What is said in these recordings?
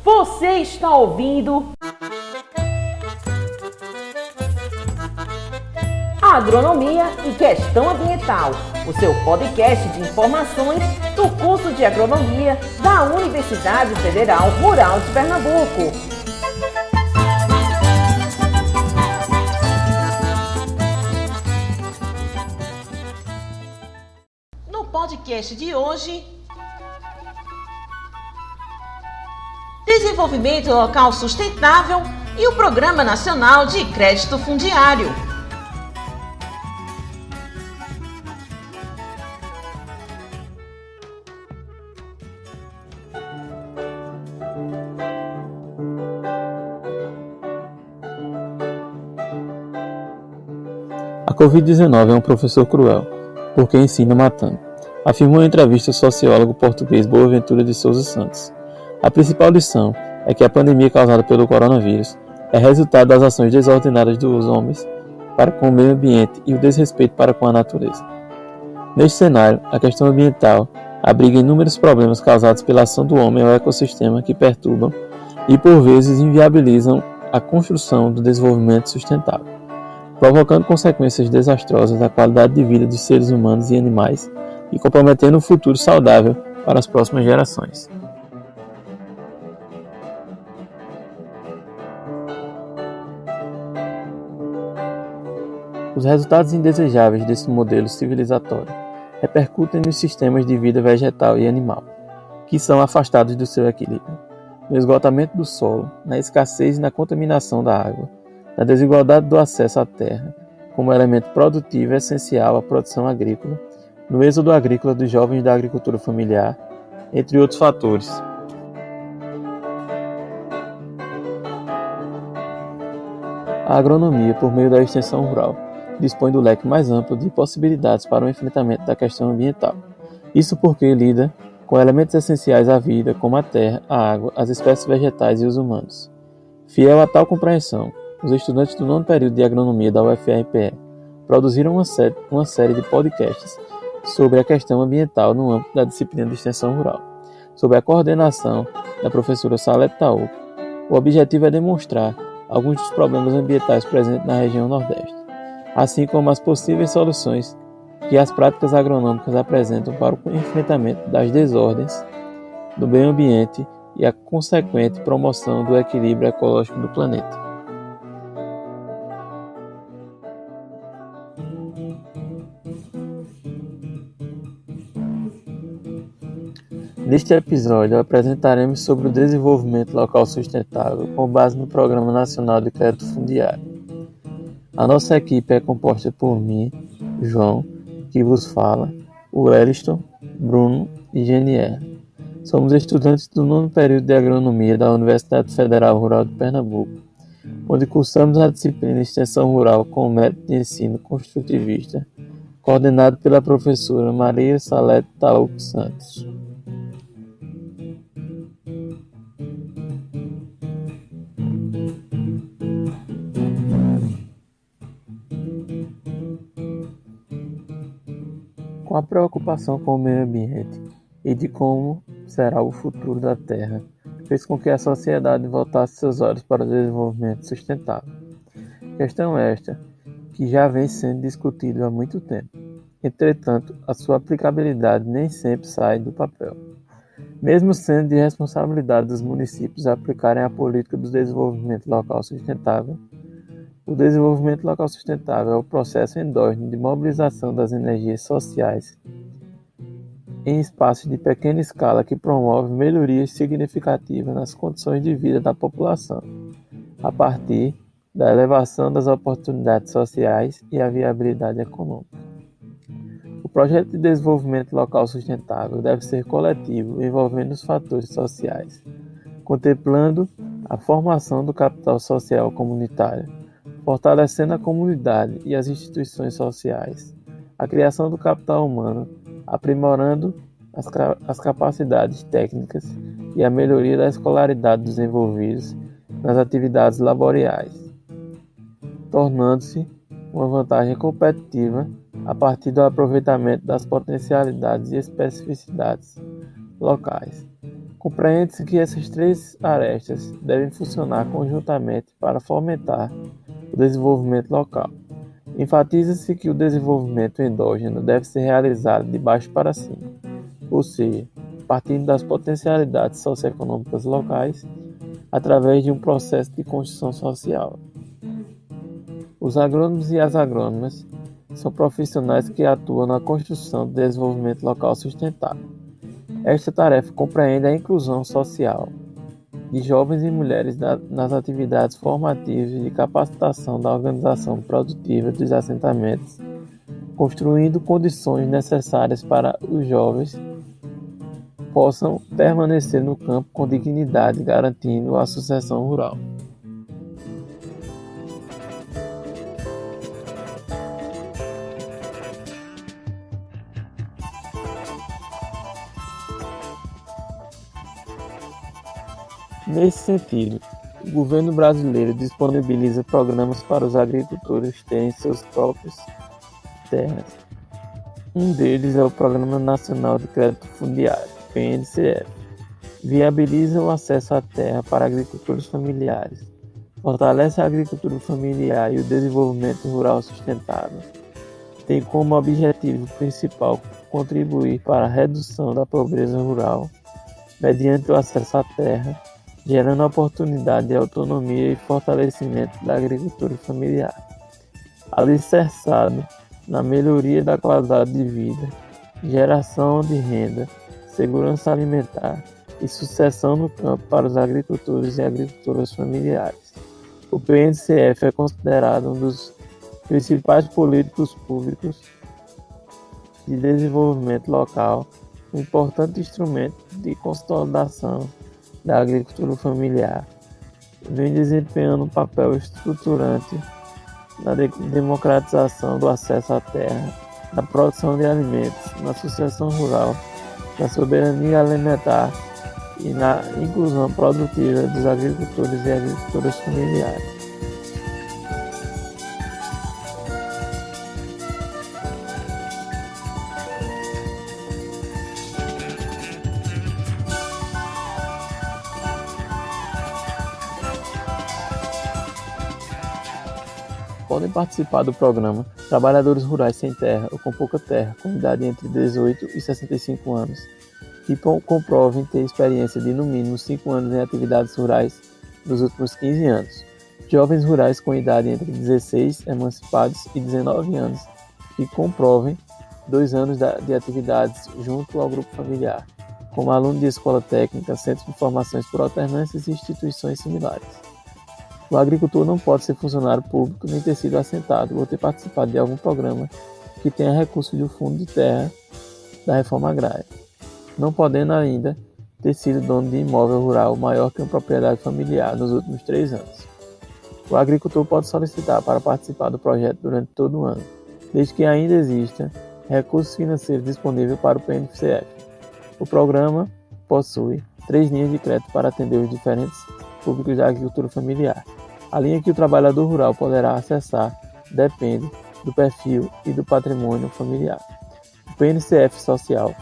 Você está ouvindo Agronomia e Questão Ambiental, o seu podcast de informações do curso de Agronomia da Universidade Federal Rural de Pernambuco. No podcast de hoje, Desenvolvimento Local Sustentável e o Programa Nacional de Crédito Fundiário. A Covid-19 é um professor cruel, porque ensina matando, afirmou em entrevista o sociólogo português Boaventura de Souza Santos. A principal lição é que a pandemia causada pelo coronavírus é resultado das ações desordenadas dos homens para com o meio ambiente e o desrespeito para com a natureza. Neste cenário, a questão ambiental abriga inúmeros problemas causados pela ação do homem ao ecossistema que perturbam e, por vezes, inviabilizam a construção do desenvolvimento sustentável, provocando consequências desastrosas à qualidade de vida dos seres humanos e animais e comprometendo um futuro saudável para as próximas gerações. Os resultados indesejáveis desse modelo civilizatório repercutem nos sistemas de vida vegetal e animal, que são afastados do seu equilíbrio, no esgotamento do solo, na escassez e na contaminação da água, na desigualdade do acesso à terra, como elemento produtivo essencial à produção agrícola, no êxodo agrícola dos jovens da agricultura familiar, entre outros fatores. A agronomia, por meio da extensão rural, dispõe do leque mais amplo de possibilidades para o enfrentamento da questão ambiental. Isso porque lida com elementos essenciais à vida, como a terra, a água, as espécies vegetais e os humanos. Fiel a tal compreensão, os estudantes do 9º período de agronomia da UFRPE produziram uma série de podcasts sobre a questão ambiental no âmbito da disciplina de extensão rural, sob a coordenação da professora Salete Taouk. O objetivo é demonstrar alguns dos problemas ambientais presentes na região Nordeste, assim como as possíveis soluções que as práticas agronômicas apresentam para o enfrentamento das desordens do meio ambiente e a consequente promoção do equilíbrio ecológico do planeta. Neste episódio, apresentaremos sobre o desenvolvimento local sustentável com base no Programa Nacional de Crédito Fundiário. A nossa equipe é composta por mim, João, que vos fala, o Wellington, Bruno e Genier. Somos estudantes do 9º período de Agronomia da Universidade Federal Rural de Pernambuco, onde cursamos a disciplina de Extensão Rural com método de ensino construtivista, coordenado pela professora Maria Salete Taouk Santos. Com a preocupação com o meio ambiente e de como será o futuro da Terra, fez com que a sociedade voltasse seus olhos para o desenvolvimento sustentável. Questão esta que já vem sendo discutida há muito tempo. Entretanto, a sua aplicabilidade nem sempre sai do papel. Mesmo sendo de responsabilidade dos municípios aplicarem a política do desenvolvimento local sustentável, o desenvolvimento local sustentável é o processo endógeno de mobilização das energias sociais em espaços de pequena escala que promove melhorias significativas nas condições de vida da população, a partir da elevação das oportunidades sociais e a viabilidade econômica. O projeto de desenvolvimento local sustentável deve ser coletivo, envolvendo os fatores sociais, contemplando a formação do capital social comunitário, fortalecendo a comunidade e as instituições sociais, a criação do capital humano, aprimorando as capacidades técnicas e a melhoria da escolaridade dos envolvidos nas atividades laboriais, tornando-se uma vantagem competitiva a partir do aproveitamento das potencialidades e especificidades locais, Compreende-se que essas três arestas devem funcionar conjuntamente para fomentar o desenvolvimento local. Enfatiza-se que o desenvolvimento endógeno deve ser realizado de baixo para cima, ou seja, partindo das potencialidades socioeconômicas locais através de um processo de construção social. Os agrônomos e as agrônomas são profissionais que atuam na construção do desenvolvimento local sustentável. Esta tarefa compreende a inclusão social de jovens e mulheres nas atividades formativas e de capacitação da organização produtiva dos assentamentos, construindo condições necessárias para os jovens possam permanecer no campo com dignidade, garantindo a sucessão rural. Nesse sentido, o governo brasileiro disponibiliza programas para os agricultores terem suas próprias terras. Um deles é o Programa Nacional de Crédito Fundiário, PNCF. Viabiliza o acesso à terra para agricultores familiares, fortalece a agricultura familiar e o desenvolvimento rural sustentável. Tem como objetivo principal contribuir para a redução da pobreza rural, mediante o acesso à terra, gerando oportunidade de autonomia e fortalecimento da agricultura familiar, alicerçado na melhoria da qualidade de vida, geração de renda, segurança alimentar e sucessão no campo para os agricultores e agricultoras familiares. O PNCF é considerado um dos principais políticos públicos de desenvolvimento local, um importante instrumento de consolidação da agricultura familiar, vem desempenhando um papel estruturante na democratização do acesso à terra, na produção de alimentos, na sucessão rural, na soberania alimentar e na inclusão produtiva dos agricultores e agricultoras familiares. Podem participar do programa trabalhadores rurais sem terra ou com pouca terra, com idade entre 18 e 65 anos, que comprovem ter experiência de no mínimo 5 anos em atividades rurais nos últimos 15 anos. Jovens rurais com idade entre 16 emancipados e 19 anos, que comprovem 2 anos de atividades junto ao grupo familiar, como aluno de escola técnica, centro de formações por alternâncias e instituições similares. O agricultor não pode ser funcionário público nem ter sido assentado ou ter participado de algum programa que tenha recursos do Fundo de Terra da Reforma Agrária, não podendo ainda ter sido dono de imóvel rural maior que uma propriedade familiar nos últimos 3 anos. O agricultor pode solicitar para participar do projeto durante todo o ano, desde que ainda exista recursos financeiros disponíveis para o PNCF. O programa possui 3 linhas de crédito para atender os diferentes públicos da agricultura familiar. A linha que o trabalhador rural poderá acessar depende do perfil e do patrimônio familiar. O PNCF Social,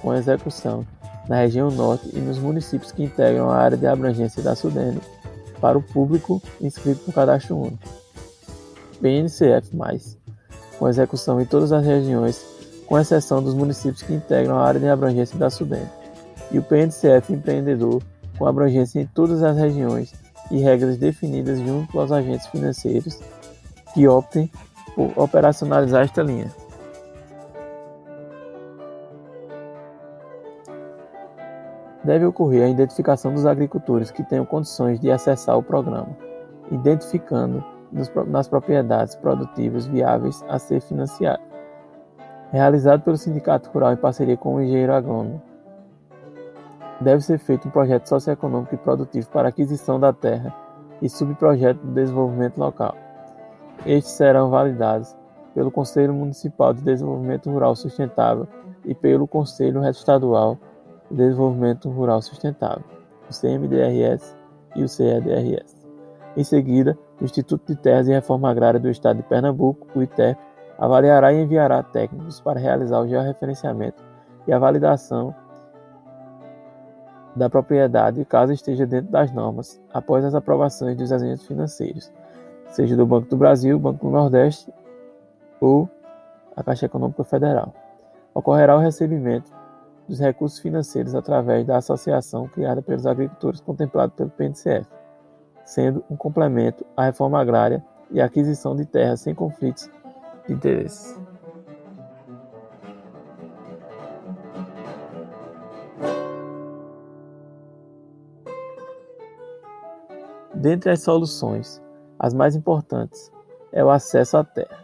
com execução na região norte e nos municípios que integram a área de abrangência da SUDENE, para o público inscrito no Cadastro Único. PNCF+, com execução em todas as regiões, com exceção dos municípios que integram a área de abrangência da SUDENE. E o PNCF Empreendedor, com abrangência em todas as regiões e regras definidas junto aos agentes financeiros que optem por operacionalizar esta linha. Deve ocorrer a identificação dos agricultores que tenham condições de acessar o programa, identificando nas propriedades produtivas viáveis a ser financiado. Realizado pelo Sindicato Rural em parceria com o engenheiro agrônomo. Deve ser feito um projeto socioeconômico e produtivo para aquisição da terra e subprojeto de desenvolvimento local. Estes serão validados pelo Conselho Municipal de Desenvolvimento Rural Sustentável e pelo Conselho Estadual de Desenvolvimento Rural Sustentável, o CMDRS e o CEDRS. Em seguida, o Instituto de Terras e Reforma Agrária do Estado de Pernambuco, o ITERP, avaliará e enviará técnicos para realizar o georreferenciamento e a validação da propriedade caso esteja dentro das normas, após as aprovações dos agentes financeiros, seja do Banco do Brasil, Banco do Nordeste ou a Caixa Econômica Federal. Ocorrerá o recebimento dos recursos financeiros através da associação criada pelos agricultores contemplado pelo PNCF, sendo um complemento à reforma agrária e à aquisição de terras sem conflitos de interesses. Dentre as soluções, as mais importantes é o acesso à terra.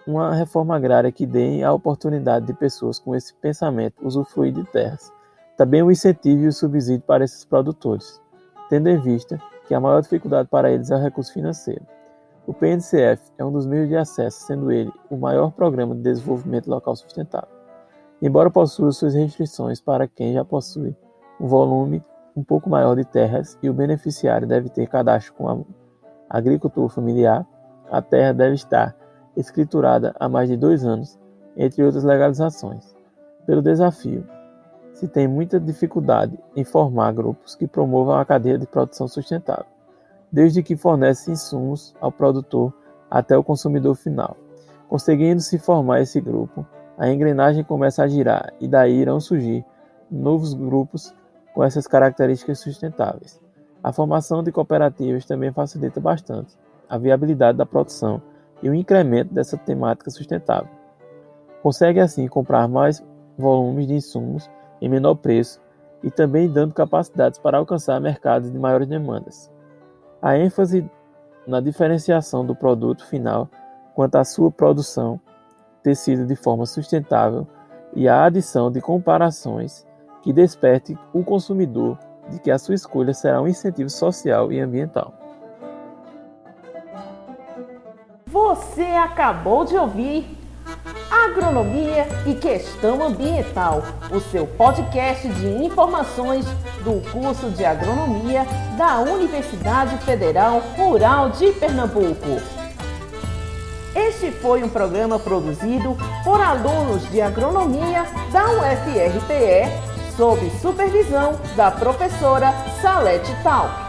Uma reforma agrária que dê a oportunidade de pessoas com esse pensamento usufruir de terras. Também o incentivo e o subsídio para esses produtores, tendo em vista que a maior dificuldade para eles é o recurso financeiro. O PNCF é um dos meios de acesso, sendo ele o maior programa de desenvolvimento local sustentável. Embora possua suas restrições para quem já possui um volume um pouco maior de terras e o beneficiário deve ter cadastro com a agricultura familiar, a terra deve estar escriturada há mais de 2 anos, entre outras legalizações. Pelo desafio, se tem muita dificuldade em formar grupos que promovam a cadeia de produção sustentável, desde que fornece insumos ao produtor até o consumidor final. Conseguindo-se formar esse grupo, a engrenagem começa a girar e daí irão surgir novos grupos com essas características sustentáveis. A formação de cooperativas também facilita bastante a viabilidade da produção e o incremento dessa temática sustentável. Consegue assim comprar mais volumes de insumos em menor preço e também dando capacidades para alcançar mercados de maiores demandas. A ênfase na diferenciação do produto final quanto à sua produção ter sido de forma sustentável e a adição de comparações que desperte o consumidor de que a sua escolha será um incentivo social e ambiental. Você acabou de ouvir Agronomia e Questão Ambiental, o seu podcast de informações do curso de Agronomia da Universidade Federal Rural de Pernambuco. Este foi um programa produzido por alunos de Agronomia da UFRPE, sob supervisão da professora Salete Tal.